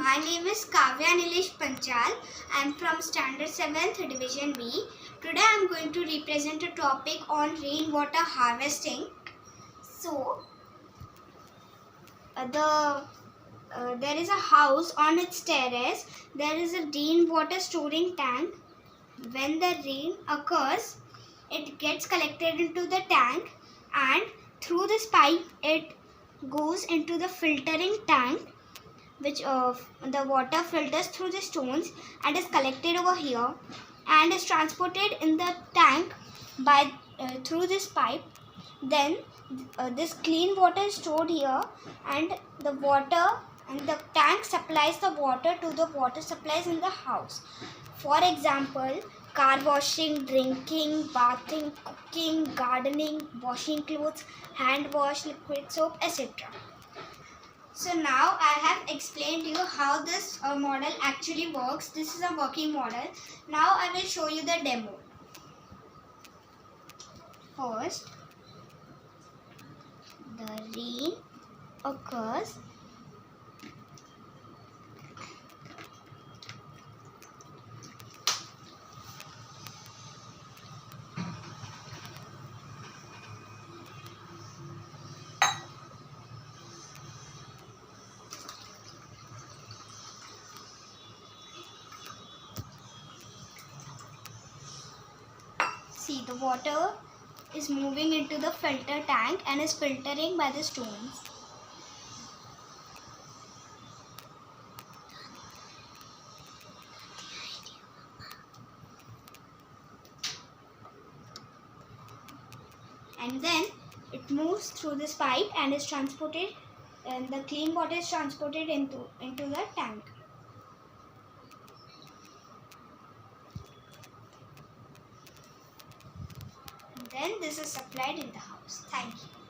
My name is Panchal. I am from Standard 7th Division B. Today I am going to represent a topic on rainwater harvesting. So, there is a house on its terrace. There is a rainwater storing tank. When the rain occurs, it gets collected into the tank and through this pipe it goes into the filtering tank, which the water filters through the stones and is collected over here and is transported in the tank by through this pipe. Then this clean water is stored here, and the tank supplies the water to the water supplies in the house. For example, car washing, drinking, bathing, cooking, gardening, washing clothes, hand wash, liquid soap, etc. So now I have explained to you how this model actually works. This is a working model. Now I will show you the demo. First, the rain occurs. See, the water is moving into the filter tank and is filtering by the stones. And then it moves through this pipe and is transported, and the clean water is transported into the tank. Then this is supplied in the house. Thank you.